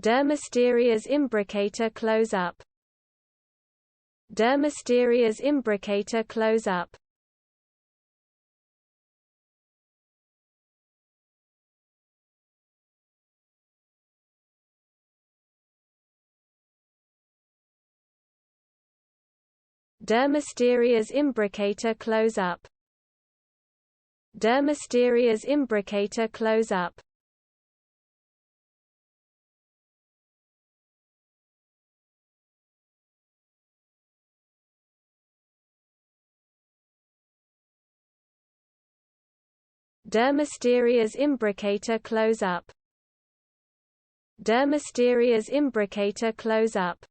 Dermasterias imbricata close-up. Dermasterias imbricata close-up. Dermasterias imbricata close-up. Dermasterias imbricata close-up. Dermasterias imbricata close-up. Dermasterias imbricata close-up.